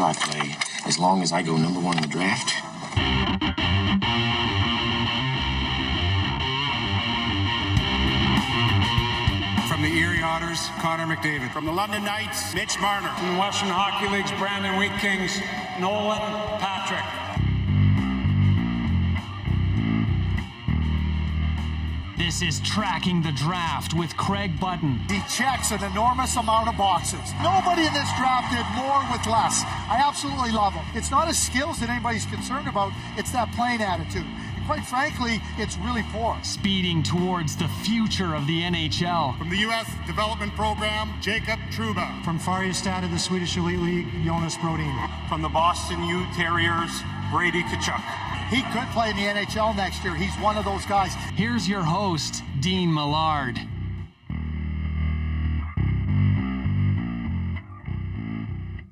I play, as long as I go number one in the draft. From the Erie Otters, Connor McDavid. From the London Knights, Mitch Marner. From the Western Hockey League's Brandon Wheat Kings, Nolan Patrick. This is Tracking the Draft with Craig Button. He checks an enormous amount of boxes. Nobody in this draft did more with less. I absolutely love him. It's not his skills that anybody's concerned about. It's that playing attitude. And quite frankly, it's really poor. Speeding towards the future of the NHL. From the U.S. Development Program, Jacob Truba. From Färjestad of the Swedish Elite League, Jonas Brodin. From the Boston U Terriers, Brady Tkachuk. He could play in the NHL next year. He's one of those guys. Here's your host, Dean Millard.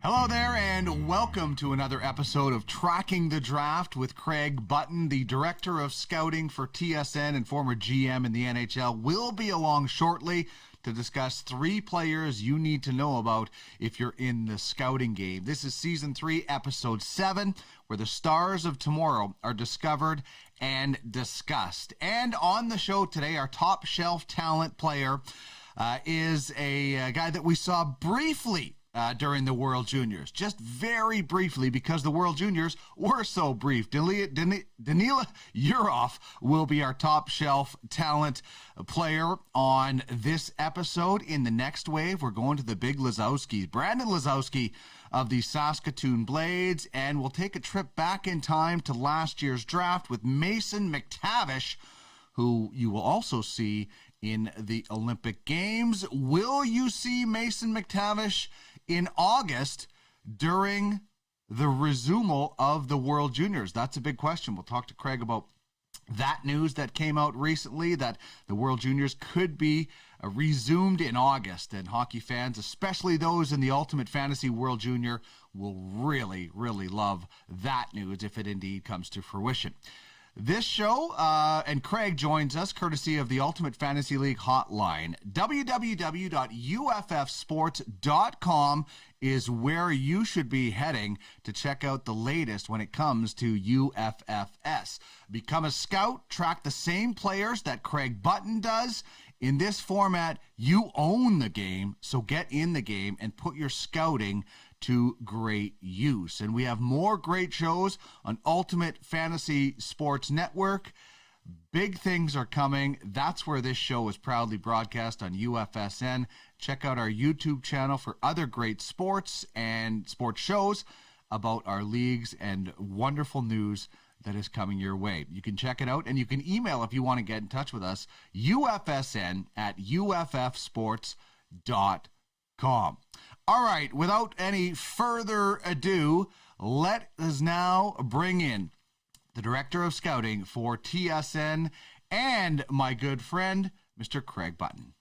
Hello there, and welcome to another episode of Tracking the Draft with Craig Button, the Director of Scouting for TSN and former GM in the NHL. Will be along shortly to discuss 3 players you need to know about if you're in the scouting game. This is Season 3, Episode 7, where the stars of tomorrow are discovered and discussed. And on the show today, our top shelf talent player is a guy that we saw briefly during the World Juniors. Just very briefly, because the World Juniors were so brief. Danila Yurov will be our top shelf talent player on this episode. In the next wave, we're going to the big Lazowskis. Brandon Lazowski of the Saskatoon Blades, and we'll take a trip back in time to last year's draft with Mason McTavish, who you will also see in the Olympic Games. Will you see Mason McTavish in August during the resumal of the World Juniors? That's a big question. We'll talk to Craig about that news that came out recently, that the World Juniors could be resumed in August. And hockey fans, especially those in the Ultimate Fantasy World Junior, will really, really love that news if it indeed comes to fruition. This show, and Craig joins us courtesy of the Ultimate Fantasy League hotline. www.uffsports.com is where you should be heading to check out the latest when it comes to UFFS. Become a scout, track the same players that Craig Button does. In this format, you own the game, so get in the game and put your scouting to great use. And we have more great shows on Ultimate Fantasy Sports Network. Big things are coming. That's where this show is proudly broadcast on UFSN. Check out our YouTube channel for other great sports and sports shows about our leagues and wonderful news that is coming your way. You can check it out, and you can email if you want to get in touch with us, ufsn@uffsports.com. All right, without any further ado, let us now bring in the Director of Scouting for TSN and my good friend, Mr. Craig Button.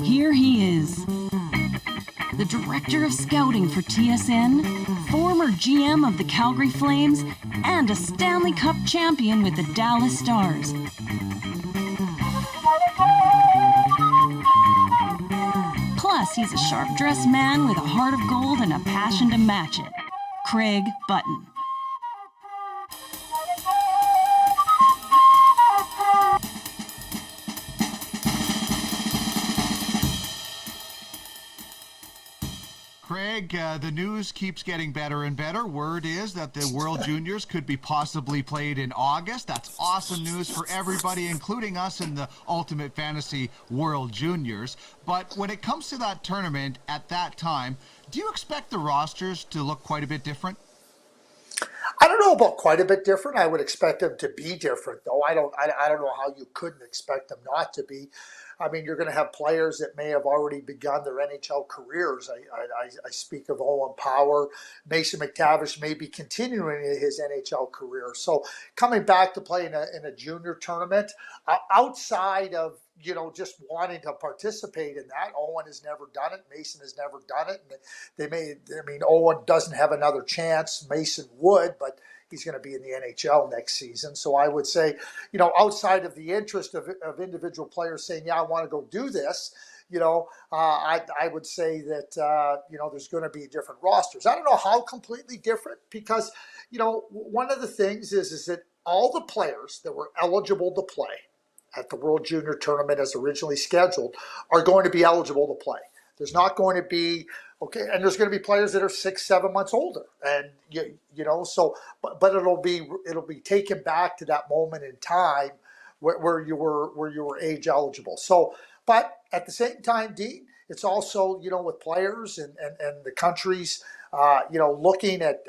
Here he is, the Director of Scouting for TSN, former GM of the Calgary Flames, and a Stanley Cup champion with the Dallas Stars. Plus, he's a sharp-dressed man with a heart of gold and a passion to match it. Craig Button. Craig, the news keeps getting better and better. Word is that the World Juniors could be possibly played in August. That's awesome news for everybody, including us in the Ultimate Fantasy World Juniors. But when it comes to that tournament at that time, do you expect the rosters to look quite a bit different? I don't know about quite a bit different. I would expect them to be different, though. I don't know how you couldn't expect them not to be. I mean, you're going to have players that may have already begun their NHL careers. I speak of Owen Power. Mason McTavish may be continuing his NHL career. So coming back to play in a junior tournament, outside of, just wanting to participate in that, Owen has never done it. Mason has never done it. And Owen doesn't have another chance. Mason would, but he's going to be in the NHL next season. So I would say, outside of the interest of individual players saying, yeah, I want to go do this, I would say that, there's going to be different rosters. I don't know how completely different because, one of the things is that all the players that were eligible to play at the World Junior Tournament as originally scheduled are going to be eligible to play. There's not going to be, and there's going to be players that are 6-7 months older, and but it'll be taken back to that moment in time where you were age eligible. So, but at the same time, Dean, it's also with players and the countries, looking at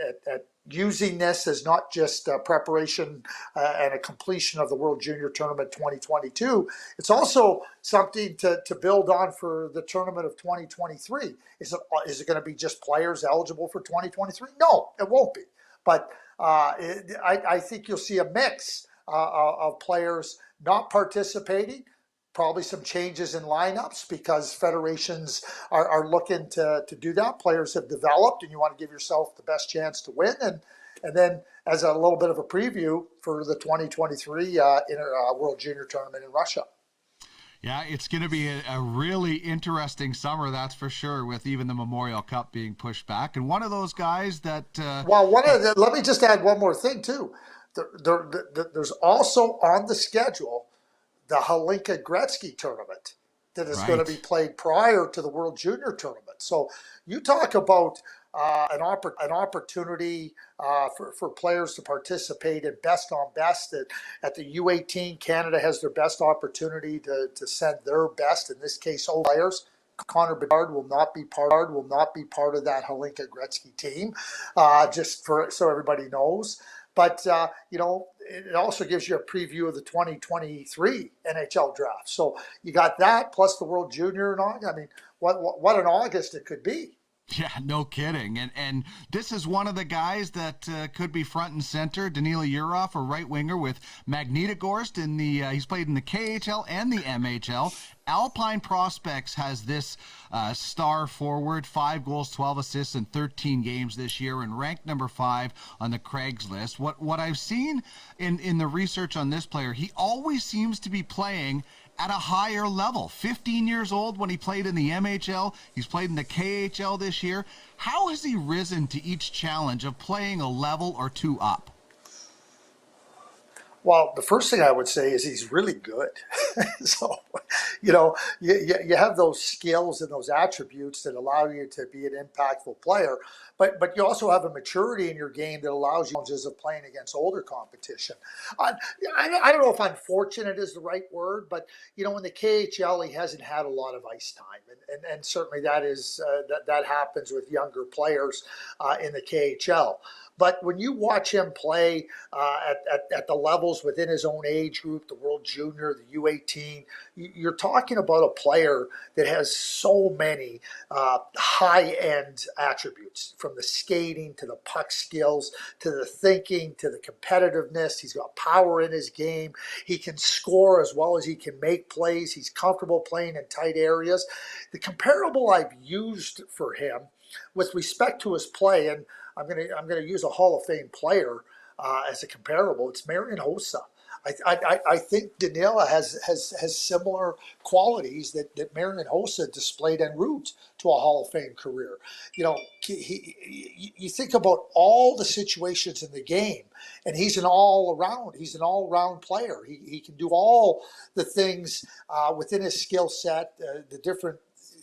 using this as not just preparation and a completion of the World Junior Tournament 2022. It's also something to build on for the tournament of 2023. Is it going to be just players eligible for 2023? No, it won't be. But I think you'll see a mix of players not participating, probably some changes in lineups because federations are looking to do that. Players have developed, and you want to give yourself the best chance to win. And then as a little bit of a preview for the 2023 World Junior Tournament in Russia. Yeah, it's going to be a really interesting summer, that's for sure, with even the Memorial Cup being pushed back. And one of those guys that... let me just add one more thing, too. There's also on the schedule the Hlinka Gretzky tournament that is going to be played prior to the World Junior Tournament. So you talk about an opportunity for players to participate in best on best. At the U18, Canada has their best opportunity to send their best, in this case, old players. Connor Bedard will not be part of that Hlinka Gretzky team, so everybody knows. But, it also gives you a preview of the 2023 NHL draft. So you got that plus the World Junior and all. I mean, what an August it could be. Yeah, no kidding. And this is one of the guys that could be front and center. Danila Yurov, a right winger with Magnitogorsk he's played in the KHL and the MHL. Alpine Prospects has this star forward, 5 goals, 12 assists in 13 games this year, and ranked number 5 on the Craigslist. What I've seen in the research on this player, he always seems to be playing at a higher level. 15 years old when he played in the MHL. He's played in the KHL this year. How has he risen to each challenge of playing a level or two up? Well, the first thing I would say is he's really good. So, you have those skills and those attributes that allow you to be an impactful player, but you also have a maturity in your game that allows you challenges of playing against older competition. I don't know if unfortunate is the right word, but in the KHL he hasn't had a lot of ice time, and certainly that happens with younger players in the KHL. But when you watch him play at the levels within his own age group, the World Junior, the U18, you're talking about a player that has so many high-end attributes, from the skating to the puck skills to the thinking to the competitiveness. He's got power in his game. He can score as well as he can make plays. He's comfortable playing in tight areas. The comparable I've used for him with respect to his play, and I'm going to use a Hall of Fame player as a comparable. It's Marian Hossa. I think Danila has similar qualities that Marian Hossa displayed en route to a Hall of Fame career. You think about all the situations in the game, and he's an all-round player. He can do all the things within his skill set, the different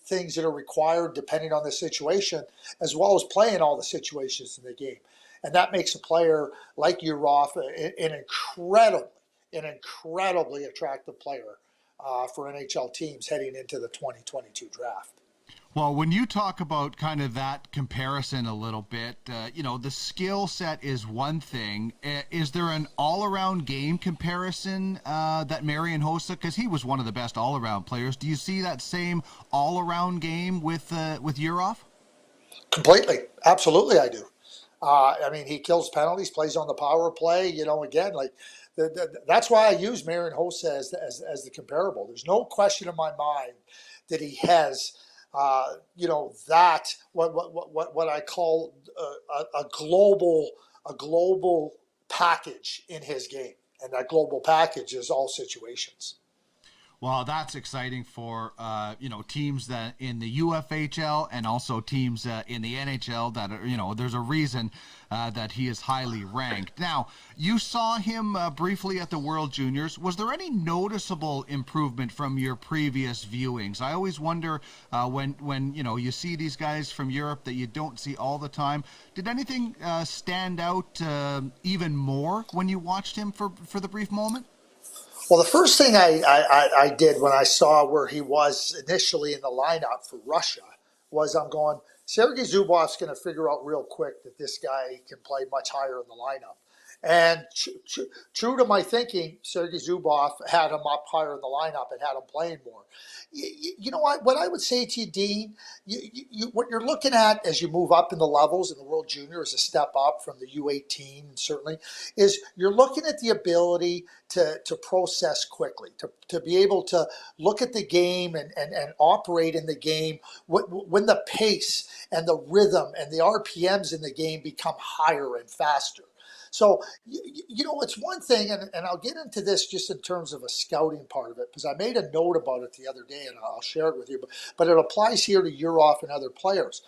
things that are required depending on the situation, as well as playing all the situations in the game. And that makes a player like Yurov an incredibly attractive player for NHL teams heading into the 2022 draft. Well, when you talk about kind of that comparison a little bit, the skill set is one thing. Is there an all-around game comparison that Marian Hossa, because he was one of the best all-around players, do you see that same all-around game with Yurov? Completely. Absolutely, I do. He kills penalties, plays on the power play, again, like that's why I use Marian Hossa as the comparable. There's no question in my mind that he has that what I call a global package in his game. And that global package is all situations. Well, that's exciting for teams that in the UFHL and also teams in the NHL that are, there's a reason that he is highly ranked. Now, you saw him briefly at the World Juniors. Was there any noticeable improvement from your previous viewings? I always wonder when you see these guys from Europe that you don't see all the time. Did anything stand out even more when you watched him for the brief moment? Well, the first thing I did when I saw where he was initially in the lineup for Russia was I'm going, Sergei Zubov's going to figure out real quick that this guy can play much higher in the lineup. And true to my thinking, Sergei Zubov had him up higher in the lineup and had him playing more. You know what I would say to you, Dean, what you're looking at as you move up in the levels in the World Junior is a step up from the U18, certainly, is you're looking at the ability to process quickly, to be able to look at the game and operate in the game when the pace and the rhythm and the RPMs in the game become higher and faster. So, it's one thing, and I'll get into this just in terms of a scouting part of it, because I made a note about it the other day, and I'll share it with you, but it applies here to Yurov and other players.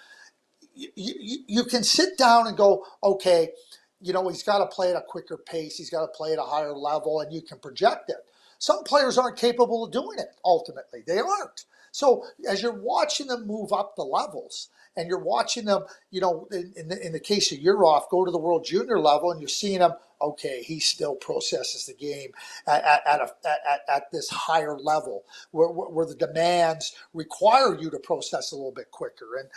You can sit down and go, okay, he's got to play at a quicker pace, he's got to play at a higher level, and you can project it. Some players aren't capable of doing it, ultimately. They aren't. So as you're watching them move up the levels, and you're watching them, in the case of Yurov, go to the World Junior level, and you're seeing him, okay, he still processes the game at this higher level where the demands require you to process a little bit quicker. And,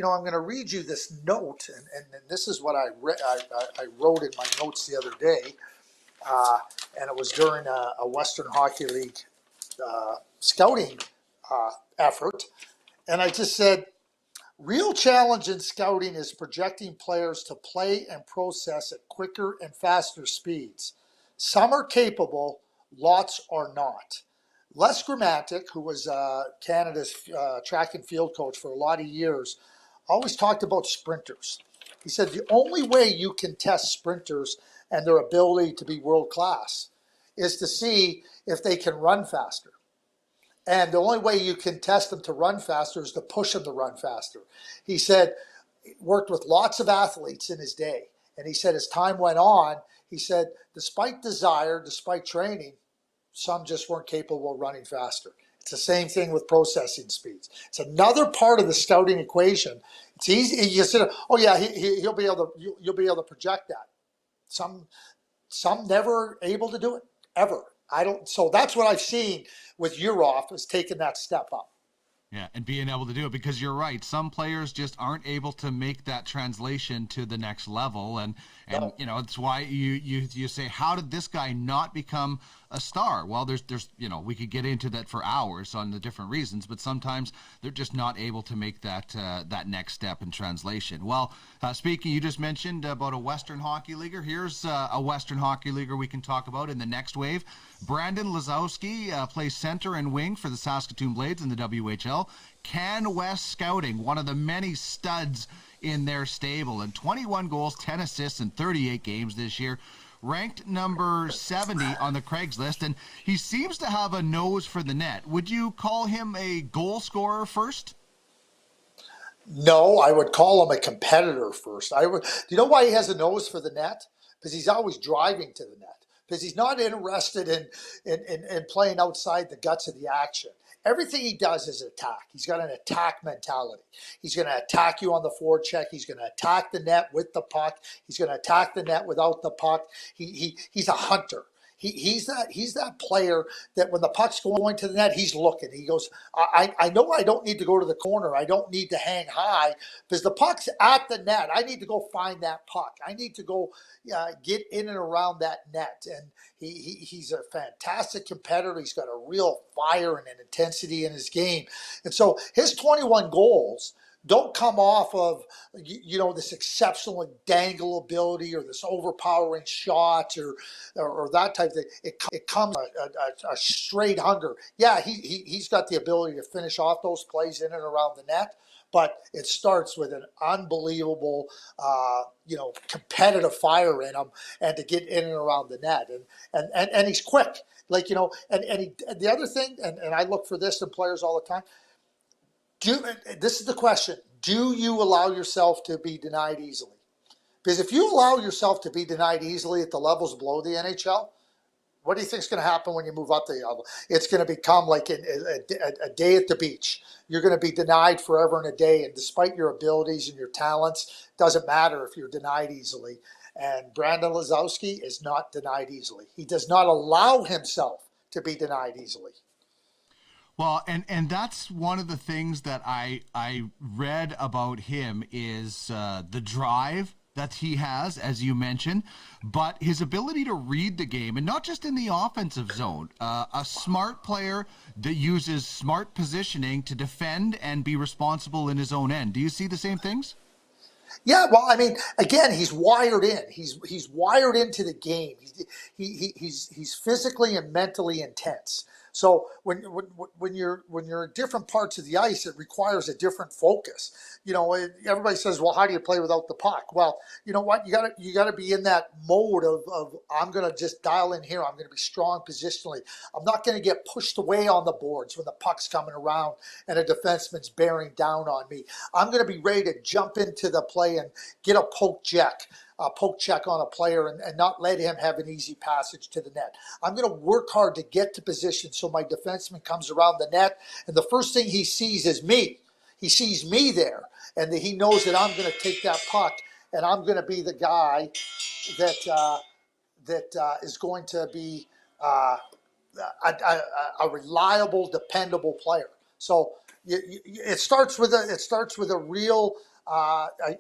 I'm going to read you this note, and this is what I wrote in my notes the other day, and it was during a Western Hockey League scouting effort, and I just said, real challenge in scouting is projecting players to play and process at quicker and faster speeds. Some are capable, lots are not. Les Gramatic, who was Canada's track and field coach for a lot of years, always talked about sprinters. He said the only way you can test sprinters and their ability to be world class is to see if they can run faster. And the only way you can test them to run faster is to push them to run faster. He said, he worked with lots of athletes in his day. And he said, as time went on, he said, despite desire, despite training, some just weren't capable of running faster. It's the same thing with processing speeds. It's another part of the scouting equation. It's easy. You said, oh yeah, you'll be able to project that. Some never able to do it, ever. So that's what I've seen with Yurov, is taking that step up. Yeah, and being able to do it, because you're right. Some players just aren't able to make that translation to the next level, and No. it's why you say, how did this guy not become a star? Well, there's we could get into that for hours on the different reasons, but sometimes they're just not able to make that next step in translation. Well, speaking, you just mentioned about a Western Hockey Leaguer. Here's a Western Hockey Leaguer we can talk about in the next wave. Brandon Lazowski plays center and wing for the Saskatoon Blades in the WHL. Can West Scouting, one of the many studs in their stable, and 21 goals, 10 assists in 38 games this year, ranked number 70 on the Craigslist, and he seems to have a nose for the net. Would you call him a goal scorer first? No, I would call him a competitor first. Do you know why he has a nose for the net? Because he's always driving to the net. Because he's not interested in playing outside the guts of the action. Everything he does is attack. He's got an attack mentality. He's going to attack you on the forecheck. He's going to attack the net with the puck. He's going to attack the net without the puck. He's a hunter. He's that player that when the puck's going to the net, he's looking. He goes, I know I don't need to go to the corner. I don't need to hang high because the puck's at the net. I need to go find that puck. I need to go get in and around that net. And he's a fantastic competitor. He's got a real fire and an intensity in his game. And so his 21 goals don't come off of, this exceptional dangle ability or this overpowering shot or that type of thing. It comes a straight hunger. Yeah, he's got the ability to finish off those plays in and around the net, but it starts with an unbelievable, competitive fire in him, and to get in and around the net, and he's quick. Like, and the other thing, and I look for this in players all the time. This is the question: do you allow yourself to be denied easily? Because if you allow yourself to be denied easily at the levels below the NHL, what do you think is going to happen when you move up the level? It's going to become like a day at the beach. You're going to be denied forever and a day, and despite your abilities and your talents, doesn't matter if you're denied easily. And Brandon Lisowski is not denied easily. He does not allow himself to be denied easily. Well, and that's one of the things that I read about him is the drive that he has, as you mentioned, but his ability to read the game, and not just in the offensive zone. A smart player that uses smart positioning to defend and be responsible in his own end. Do you see the same things? Yeah, well, I mean, again, he's wired in. He's wired into the game. He's physically and mentally intense. So when you're in different parts of the ice, it requires a different focus. Everybody says, well, how do you play without the puck? Well, you know what? You gotta be in that mode of I'm gonna just dial in here. I'm gonna be strong positionally. I'm not gonna get pushed away on the boards when the puck's coming around and a defenseman's bearing down on me. I'm gonna be ready to jump into the play and get a poke check on a player and not let him have an easy passage to the net. I'm going to work hard to get to position so my defenseman comes around the net, and the first thing he sees is me. He sees me there, and he knows that I'm going to take that puck, and I'm going to be the guy that is going to be a reliable, dependable player. So it starts with a real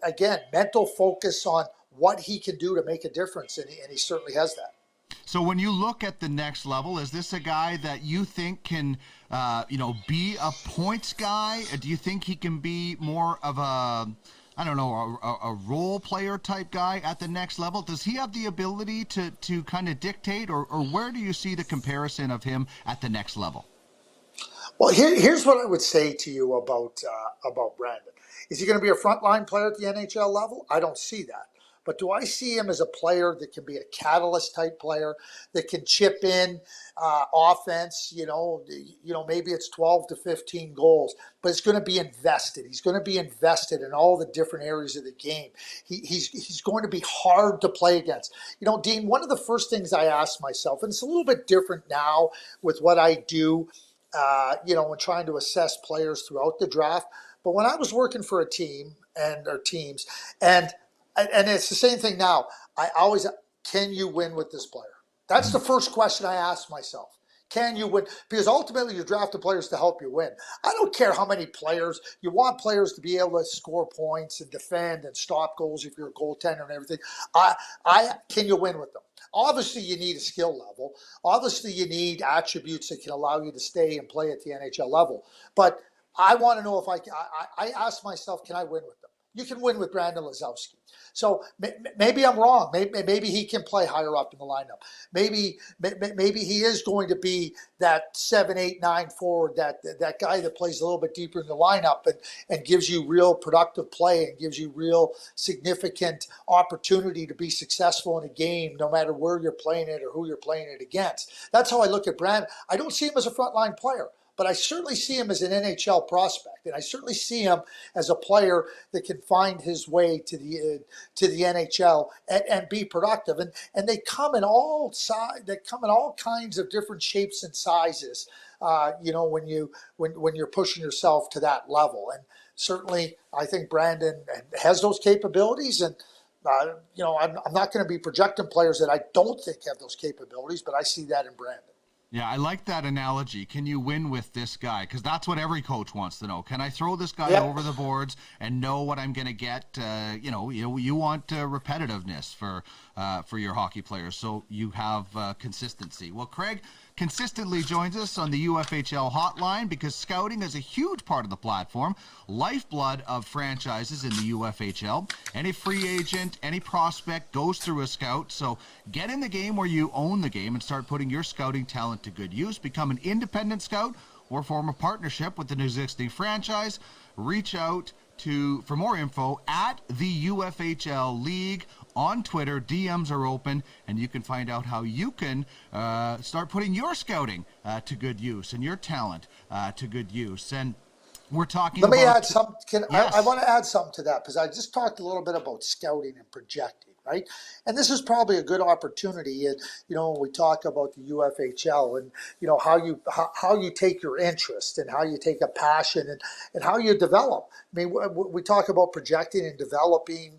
again, mental focus on what he can do to make a difference, and he certainly has that. So when you look at the next level, is this a guy that you think can, be a points guy? Do you think he can be more of a role player type guy at the next level? Does he have the ability to kind of dictate, or where do you see the comparison of him at the next level? Well, here's what I would say to you about Brandon. Is he going to be a frontline player at the NHL level? I don't see that. But do I see him as a player that can be a catalyst type player that can chip in offense? Maybe it's 12 to 15 goals, but it's going to be invested. He's going to be invested in all the different areas of the game. He's going to be hard to play against. Dean, one of the first things I asked myself, and it's a little bit different now with what I do, when trying to assess players throughout the draft. But when I was working for a team or teams, and it's the same thing now, I always, can you win with this player? That's the first question I ask myself. Can you win? Because ultimately you're drafting players to help you win. I don't care how many players. You want players to be able to score points and defend and stop goals if you're a goaltender and everything. Can you win with them? Obviously, you need a skill level. Obviously, you need attributes that can allow you to stay and play at the NHL level. But I want to know if I ask myself, can I win with them? You can win with Brandon Lisowski. So maybe I'm wrong. Maybe he can play higher up in the lineup. Maybe he is going to be that 7, 8, 9 forward, that guy that plays a little bit deeper in the lineup and gives you real productive play and gives you real significant opportunity to be successful in a game, no matter where you're playing it or who you're playing it against. That's how I look at Brandon. I don't see him as a frontline player, but I certainly see him as an NHL prospect, and I certainly see him as a player that can find his way to the NHL and be productive. And they come in all kinds of different shapes and sizes. When you're pushing yourself to that level, and certainly I think Brandon has those capabilities. And I'm not going to be projecting players that I don't think have those capabilities, but I see that in Brandon. Yeah, I like that analogy. Can you win with this guy? Because that's what every coach wants to know. Can I throw this guy over the boards and know what I'm going to get? You want repetitiveness for your hockey players, so you have consistency. Well, Craig consistently joins us on the UFHL hotline because scouting is a huge part of the platform, lifeblood of franchises in the UFHL. Any free agent, any prospect goes through a scout. So get in the game where you own the game and start putting your scouting talent to good use. Become an independent scout or form a partnership with an existing franchise. reach out for more info at the UFHL League on Twitter. DMs are open, and you can find out how you can start putting your scouting to good use and your talent to good use. And we're talking Let about... me add some. Yes. I want to add something to that, because I just talked a little bit about scouting and projecting, right? And this is probably a good opportunity, when we talk about the UFHL and, how you take your interest and how you take a passion and how you develop. I mean, we talk about projecting and developing,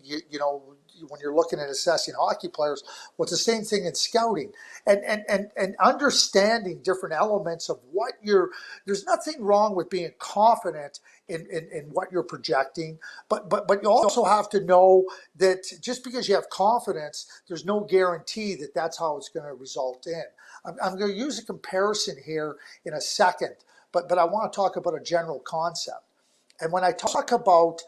when you're looking at assessing hockey players, well, it's the same thing in scouting and understanding different elements of what there's nothing wrong with being confident in what you're projecting, but you also have to know that just because you have confidence, there's no guarantee that that's how it's going to result in. I'm going to use a comparison here in a second, but I want to talk about a general concept. And when I talk about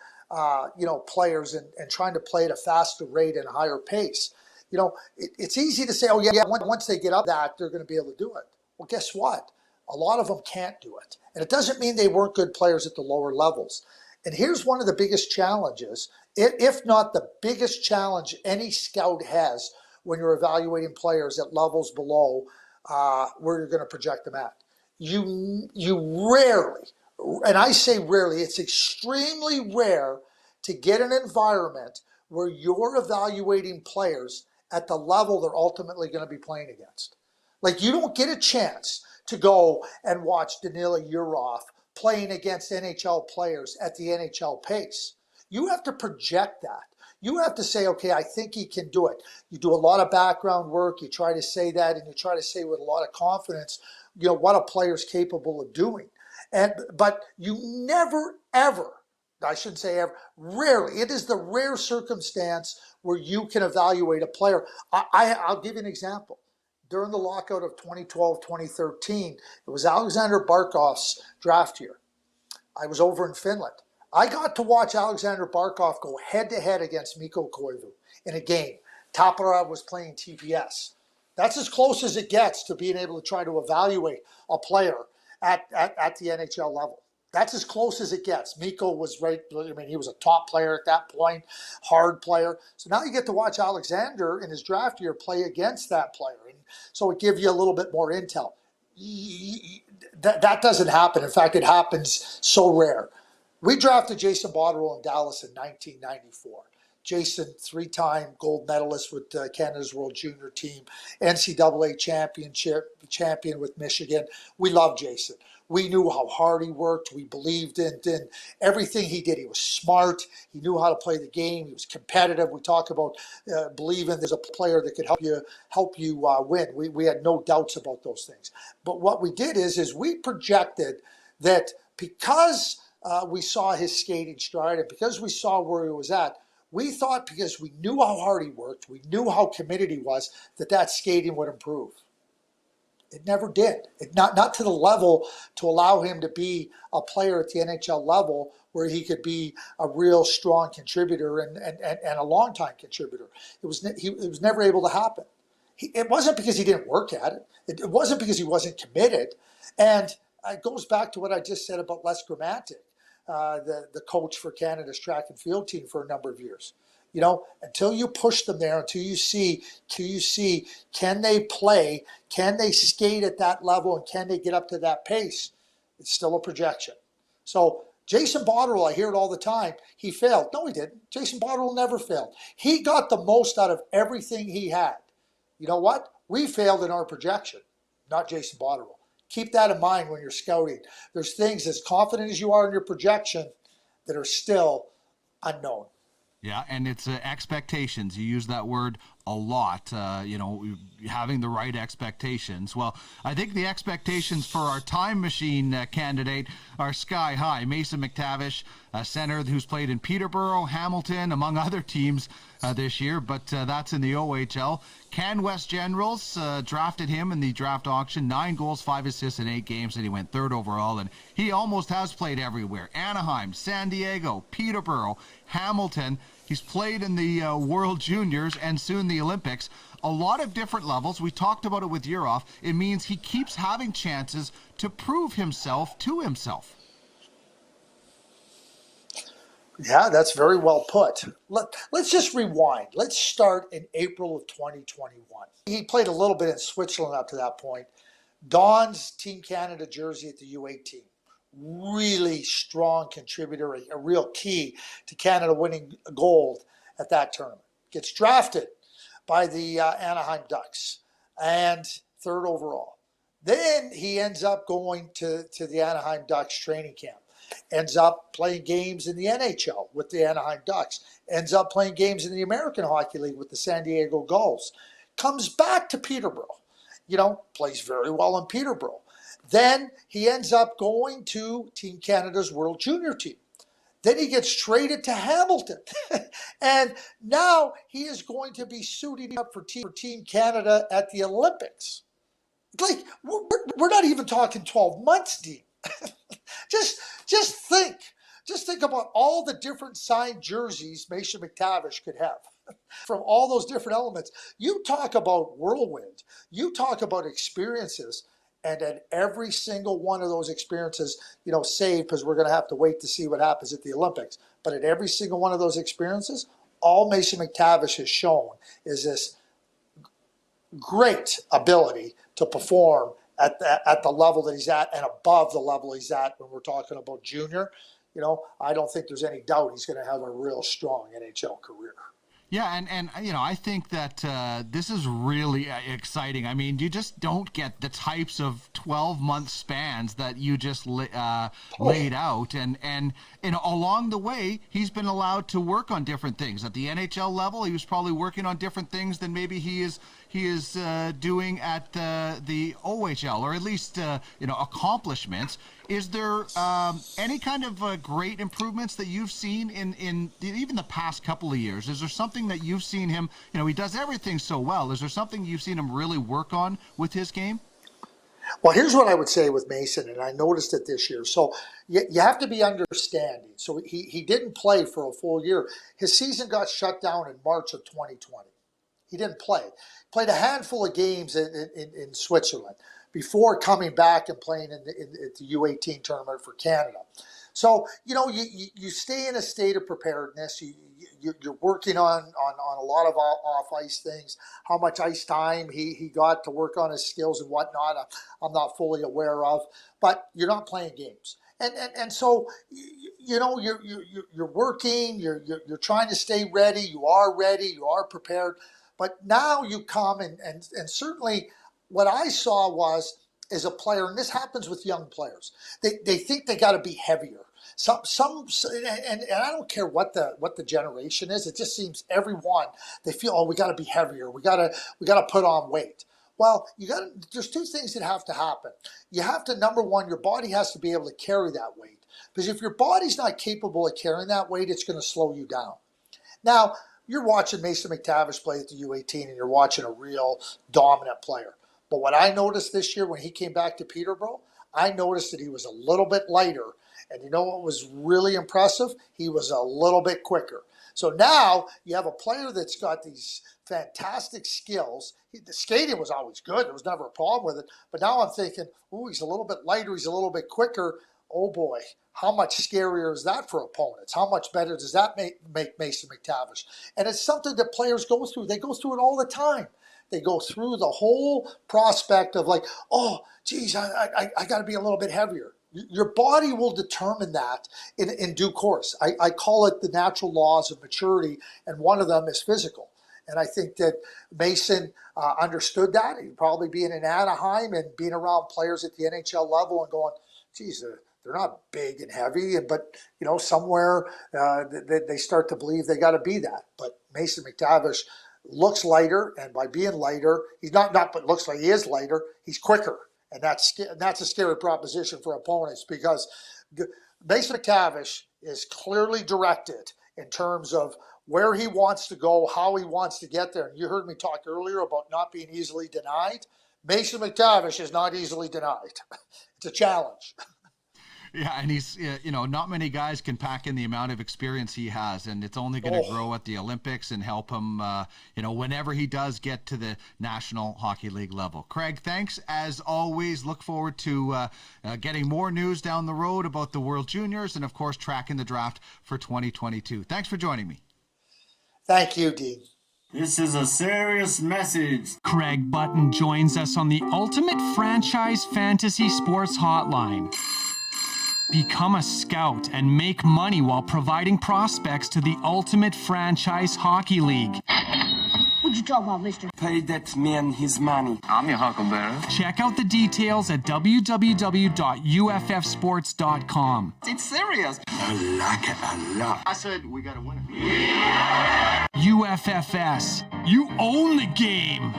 players and trying to play at a faster rate and a higher pace, it's easy to say, oh yeah, once they get up that, they're going to be able to do it. Well, guess what? A lot of them can't do it. And it doesn't mean they weren't good players at the lower levels. And here's one of the biggest challenges, if not the biggest challenge any scout has when you're evaluating players at levels below where you're going to project them at. You rarely, and I say rarely, it's extremely rare to get an environment where you're evaluating players at the level they're ultimately going to be playing against. Like, you don't get a chance to go and watch Danila Yurov playing against NHL players at the NHL pace. You have to project that. You have to say, okay, I think he can do it. You do a lot of background work. You try to say that, and you try to say with a lot of confidence, what a player's capable of doing. But you never, ever, I shouldn't say ever, rarely, it is the rare circumstance where you can evaluate a player. I'll give you an example. During the lockout of 2012-2013, it was Alexander Barkov's draft year. I was over in Finland. I got to watch Alexander Barkov go head-to-head against Mikko Koivu in a game. Taparov was playing TPS. That's as close as it gets to being able to try to evaluate a player at the NHL level. That's as close as it gets. Mikko was he was a top player at that point, hard player. So now you get to watch Alexander in his draft year play against that player. And so it gives you a little bit more intel. That doesn't happen. In fact, it happens so rare. We drafted Jason Botterill in Dallas in 1994. Jason, three-time gold medalist with Canada's World Junior team, NCAA champion with Michigan. We love Jason. We knew how hard he worked. We believed in everything he did. He was smart. He knew how to play the game. He was competitive. We talk about believing there's a player that could help you win. We had no doubts about those things. But what we did is we projected that because we saw his skating stride and because we saw where he was at, we thought because we knew how hard he worked, we knew how committed he was, that skating would improve. It never did. Not to the level to allow him to be a player at the NHL level where he could be a real strong contributor and a long-time contributor. It was never able to happen. It wasn't because he didn't work at it. It wasn't because he wasn't committed. And it goes back to what I just said about Les Gramatic, the coach for Canada's track and field team for a number of years. Until you push them there, until you see, can they play, can they skate at that level, and can they get up to that pace, it's still a projection. So Jason Botterill, I hear it all the time, he failed. No, he didn't. Jason Botterill never failed. He got the most out of everything he had. You know what? We failed in our projection, not Jason Botterill. Keep that in mind when you're scouting. There's things, as confident as you are in your projection, that are still unknown. Yeah, and it's expectations. You use that word a lot, having the right expectations. Well, I think the expectations for our time machine candidate are sky high. Mason McTavish, a center who's played in Peterborough, Hamilton, among other teams this year, but that's in the OHL. Can West Generals drafted him in the draft auction, 9 goals, 5 assists in 8 games, and he went 3rd overall, and he almost has played everywhere. Anaheim, San Diego, Peterborough, Hamilton. He's played in the World Juniors and soon the Olympics. A lot of different levels. We talked about it with Yurov. It means he keeps having chances to prove himself to himself. Yeah, that's very well put. Let's just rewind. Let's start in April of 2021. He played a little bit in Switzerland up to that point. Dons Team Canada jersey at the U18. Really strong contributor, a real key to Canada winning gold at that tournament. Gets drafted by the Anaheim Ducks and third overall. Then he ends up going to the Anaheim Ducks training camp. Ends up playing games in the NHL with the Anaheim Ducks. Ends up playing games in the American Hockey League with the San Diego Gulls. Comes back to Peterborough. Plays very well in Peterborough. Then he ends up going to Team Canada's World Junior team. Then he gets traded to Hamilton. And now he is going to be suiting up for Team Canada at the Olympics. Like, we're not even talking 12 months, Dean. Just think. Just think about all the different signed jerseys Mason McTavish could have from all those different elements. You talk about whirlwind. You talk about experiences. And at every single one of those experiences, save because we're going to have to wait to see what happens at the Olympics. But at every single one of those experiences, all Mason McTavish has shown is this great ability to perform at the level that he's at and above the level he's at when we're talking about junior. I don't think there's any doubt he's going to have a real strong NHL career. Yeah, and I think that this is really exciting. I mean, you just don't get the types of 12-month spans that you just laid out. And along the way, he's been allowed to work on different things. At the NHL level, he was probably working on different things than maybe he is doing at the OHL, or at least accomplishments. Is there any kind of great improvements that you've seen in even the past couple of years? Is there something that you've seen him, he does everything so well. Is there something you've seen him really work on with his game? Well, here's what I would say with Mason, and I noticed it this year. So you have to be understanding. So he didn't play for a full year. His season got shut down in March of 2020. He didn't play. Played a handful of games in Switzerland before coming back and playing at the U18 tournament for Canada. So, you stay in a state of preparedness. You're working on a lot of off-ice things. How much ice time he got to work on his skills and whatnot, I'm not fully aware of. But you're not playing games. And so, you're working, you're trying to stay ready. You are ready. You are prepared. But now you come and certainly what I saw was as a player, and this happens with young players, they think they got to be heavier. And I don't care what the generation is. It just seems everyone, they feel, we got to be heavier. We got to put on weight. Well, there's two things that have to happen. You have to, number one, your body has to be able to carry that weight. Because if your body's not capable of carrying that weight, it's going to slow you down. Now, you're watching Mason McTavish play at the U18 and you're watching a real dominant player. But what I noticed this year when he came back to Peterborough, I noticed that he was a little bit lighter. And you know what was really impressive? He was a little bit quicker. So now you have a player that's got these fantastic skills. The skating was always good. There was never a problem with it. But now I'm thinking, he's a little bit lighter. He's a little bit quicker. Oh, boy. How much scarier is that for opponents? How much better does that make Mason McTavish? And it's something that players go through. They go through it all the time. They go through the whole prospect of like, oh, geez, I got to be a little bit heavier. Your body will determine that in due course. I call it the natural laws of maturity, and one of them is physical. And I think that Mason understood that. He'd probably being in Anaheim and being around players at the NHL level and going, geez, they're not big and heavy, but somewhere they start to believe they got to be that. But Mason McTavish looks lighter, and by being lighter, he's not but looks like he is lighter. He's quicker, and that's a scary proposition for opponents because Mason McTavish is clearly directed in terms of where he wants to go, how he wants to get there. And you heard me talk earlier about not being easily denied. Mason McTavish is not easily denied. It's a challenge. Yeah, and he's, not many guys can pack in the amount of experience he has, and it's only going to grow at the Olympics and help him, whenever he does get to the National Hockey League level. Craig, thanks as always. Look forward to getting more news down the road about the World Juniors and, of course, tracking the draft for 2022. Thanks for joining me. Thank you, Dean. This is a serious message. Craig Button joins us on the Ultimate Franchise Fantasy Sports Hotline. Become a scout and make money while providing prospects to the Ultimate Franchise Hockey League. What you talking about, mister? Pay that man his money. I'm your huckleberry. Check out the details at www.uffsports.com. It's serious. I like it a lot. I said we got a winner. UFFS. You own the game.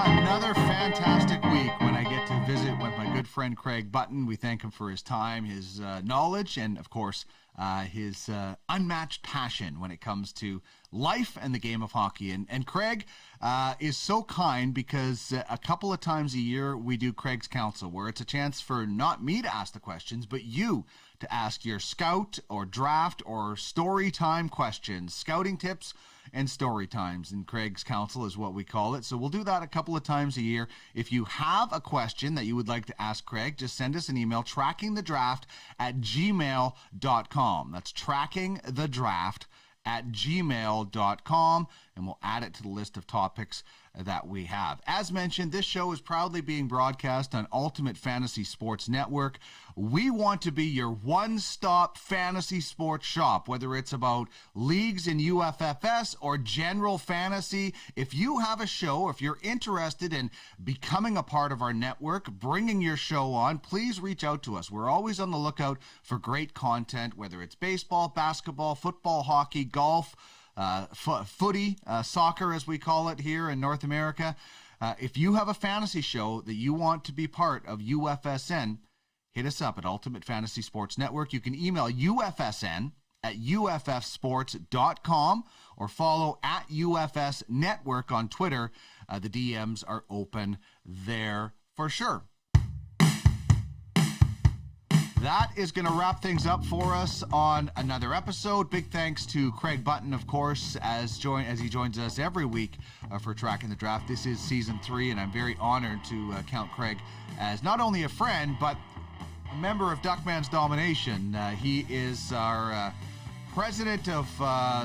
Another fantastic week when I get to visit with my good friend Craig Button. We thank him for his time, his knowledge, and of course, his unmatched passion when it comes to life and the game of hockey. And Craig is so kind because a couple of times a year we do Craig's Counsel, where it's a chance for not me to ask the questions, but you to ask your scout or draft or story time questions, scouting tips and story times. And Craig's Counsel is what we call it. So we'll do that a couple of times a year. If you have a question that you would like to ask Craig, just send us an email, trackingthedraft@gmail.com. That's trackingthedraft@gmail.com, and we'll add it to the list of topics that we have. As mentioned, this show is proudly being broadcast on Ultimate Fantasy Sports Network. We want to be your one-stop fantasy sports shop, whether it's about leagues in UFFS or general fantasy. If you have a show, if you're interested in becoming a part of our network, bringing your show on, please reach out to us. We're always on the lookout for great content, whether it's baseball, basketball, football, hockey, golf, footy, soccer as we call it here in North America. If you have a fantasy show that you want to be part of UFSN, hit us up at Ultimate Fantasy Sports Network. You can email UFSN@UFFsports.com or follow @UFS Network on Twitter. The DMs are open there for sure. That is going to wrap things up for us on another episode. Big thanks to Craig Button, of course, as he joins us every week for Tracking the Draft. This is Season 3, and I'm very honored to count Craig as not only a friend, but a member of Duckman's Domination. He is our president of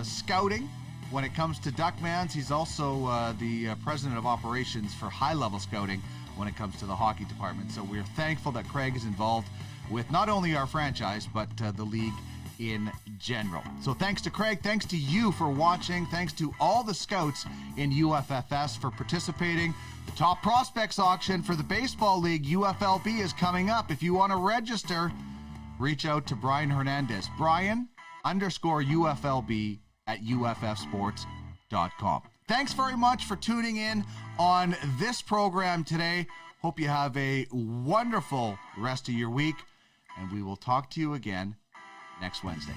scouting when it comes to Duckman's. He's also the president of operations for high-level scouting when it comes to the hockey department. So we're thankful that Craig is involved with not only our franchise, but the league in general. So thanks to Craig, thanks to you for watching, thanks to all the scouts in UFFS for participating. The top prospects auction for the baseball league, UFLB, is coming up. If you want to register, reach out to Brian Hernandez, Brian_UFLB @UFFsports.com. Thanks very much for tuning in on this program today. Hope you have a wonderful rest of your week, and we will talk to you again next Wednesday.